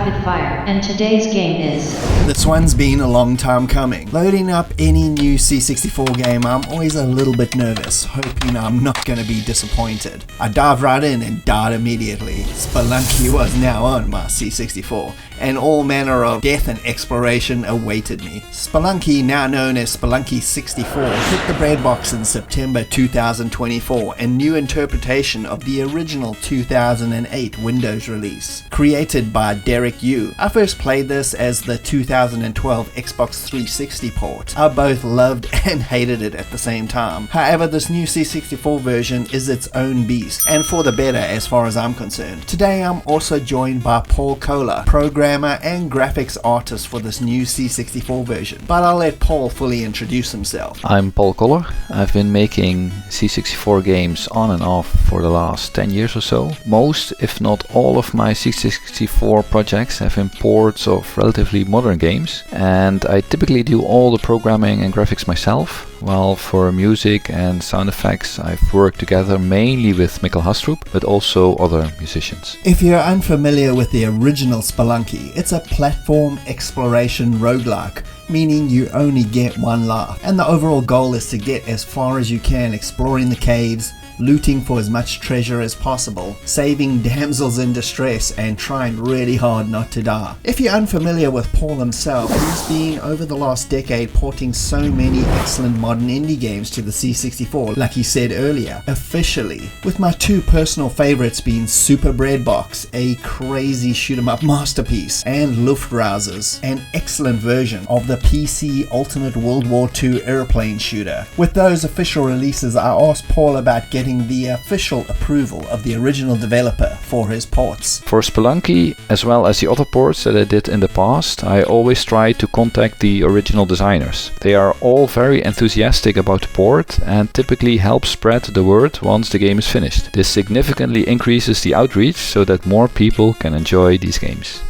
rapid fire, and today's game is... This one's been a long time coming. Loading up any new C64 game, I'm always a little bit nervous, hoping I'm not gonna be disappointed. I dived right in and died immediately. Spelunky was now on my C64, and all manner of death and exploration awaited me. Spelunky, now known as Spelunky 64, hit the breadbox in September 2024, a new interpretation of the original 2008 Windows release, created by Derek Yu. I first played this as the 2012 Xbox 360 port. I both loved and hated it at the same time. However, this new C64 version is its own beast, and for the better as far as I'm concerned. Today I'm also joined by Paul Koller, programmer and graphics artist for this new C64 version, but I'll let Paul fully introduce himself. I'm Paul Koller. I've been making C64 games on and off for the last 10 years or so. Most, if not all of my C64 projects have been ports of relatively modern games, and I typically do all the programming and graphics myself, while for music and sound effects I've worked together mainly with Mikkel Hastrup, but also other musicians. If you're unfamiliar with the original Spelunky, it's a platform exploration roguelike, meaning you only get one life, and the overall goal is to get as far as you can exploring the caves, looting for as much treasure as possible, saving damsels in distress, and trying really hard not to die. If you're unfamiliar with Paul himself, he's been over the last decade porting so many excellent modern indie games to the C64, like he said earlier, officially, with my two personal favorites being Super Breadbox, a crazy shoot 'em up masterpiece, and Luftrausers, an excellent version of the PC Ultimate World War II airplane shooter. With those official releases, I asked Paul about getting the official approval of the original developer for his ports. For Spelunky, as well as the other ports that I did in the past, I always try to contact the original designers. They are all very enthusiastic about the port and typically help spread the word once the game is finished. This significantly increases the outreach so that more people can enjoy these games.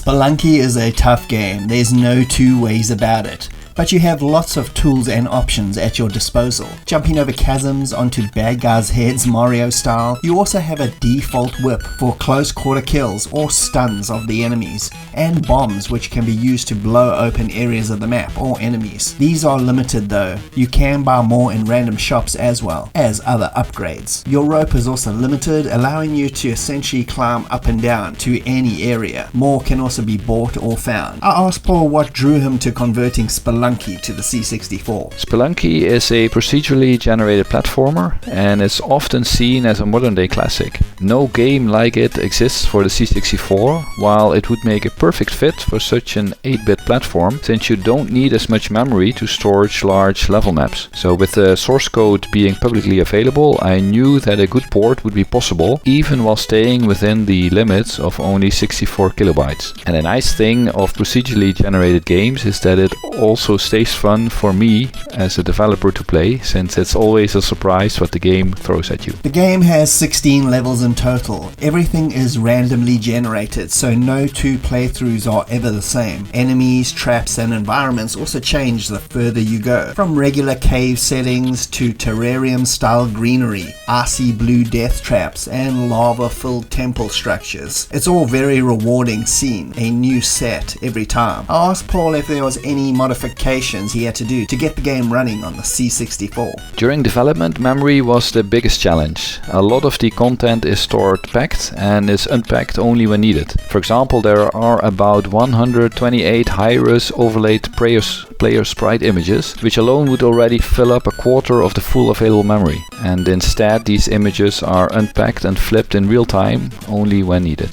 Spelunky is a tough game, there's no two ways about it. But you have lots of tools and options at your disposal. Jumping over chasms onto bad guys' heads Mario style. You also have a default whip for close quarter kills or stuns of the enemies, and bombs which can be used to blow open areas of the map or enemies. These are limited though. You can buy more in random shops as well as other upgrades. Your rope is also limited, allowing you to essentially climb up and down to any area. More can also be bought or found. I asked Paul what drew him to converting Spelunky to the C64. Spelunky is a procedurally generated platformer and is often seen as a modern day classic. No game like it exists for the C64, while it would make a perfect fit for such an 8-bit platform, since you don't need as much memory to store large level maps. So with the source code being publicly available, I knew that a good port would be possible, even while staying within the limits of only 64 kilobytes. And a nice thing of procedurally generated games is that it also stays fun for me as a developer to play, since it's always a surprise what the game throws at you. The game has 16 levels in total. Everything is randomly generated, so no two playthroughs are ever the same. Enemies, traps, and environments also change the further you go, from regular cave settings to terrarium-style greenery, icy blue death traps, and lava-filled temple structures. It's all very rewarding seeing a new set every time. I asked Paul if there was any modifications he had to do to get the game running on the C64. During development, memory was the biggest challenge. A lot of the content is stored packed and is unpacked only when needed. For example, there are about 128 high-res overlaid player sprite images, which alone would already fill up a quarter of the full available memory. And instead, these images are unpacked and flipped in real time only when needed.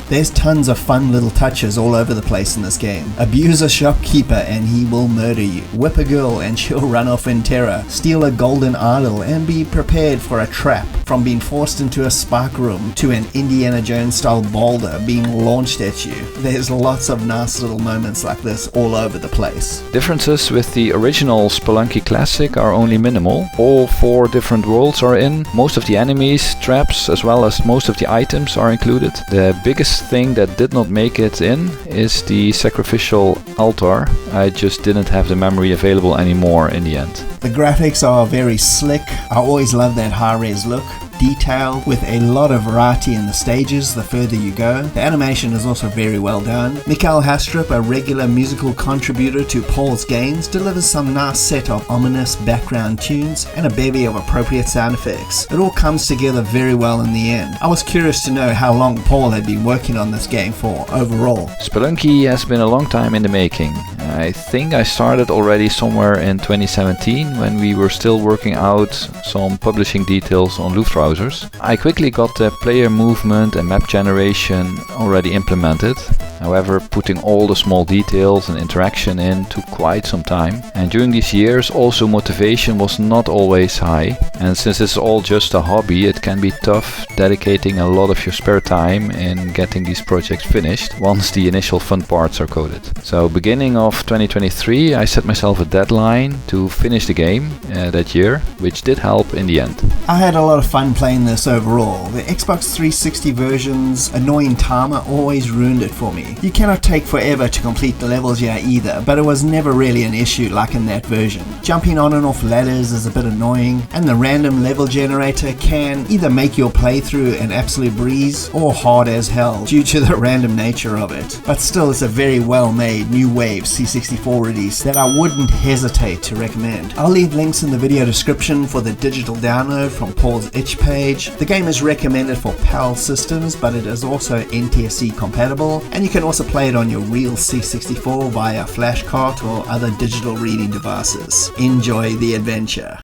There's tons of fun little touches all over the place in this game. Abuse a shopkeeper and he will murder you. Whip a girl and she'll run off in terror. Steal a golden idol and be prepared for a trap. From being forced into a spark room to an Indiana Jones style boulder being launched at you, there's lots of nice little moments like this all over the place. Differences with the original Spelunky Classic are only minimal. All 4 different worlds are in, most of the enemies, traps, as well as most of the items are included. The biggest thing that did not make it in is the sacrificial altar. I just didn't have the memory available anymore in the end. The graphics are very slick. I always love that high-res look. Detail with a lot of variety in the stages the further you go. The animation is also very well done. Mikael Hastrup, a regular musical contributor to Paul's games, delivers some nice set of ominous background tunes and a bevy of appropriate sound effects. It all comes together very well in the end. I was curious to know how long Paul had been working on this game for overall. Spelunky has been a long time in the making. I think I started already somewhere in 2017 when we were still working out some publishing details on Loot browsers. I quickly got the player movement and map generation already implemented. However, putting all the small details and interaction in took quite some time. And during these years also motivation was not always high. And since it's all just a hobby, it can be tough dedicating a lot of your spare time in getting these projects finished once the initial fun parts are coded. So beginning of 2023 I set myself a deadline to finish the game that year, which did help in the end. I had a lot of fun playing this overall. The Xbox 360 version's annoying timer always ruined it for me. You cannot take forever to complete the levels here either, but it was never really an issue like in that version. Jumping on and off ladders is a bit annoying, and the random level generator can either make your playthrough an absolute breeze or hard as hell due to the random nature of it. But still, it's a very well made new wave C64 release that I wouldn't hesitate to recommend. I'll leave links in the video description for the digital download from Paul's itch page. The game is recommended for PAL systems, but it is also NTSC compatible, and you can also play it on your real C64 via flash cart or other digital reading devices. Enjoy the adventure.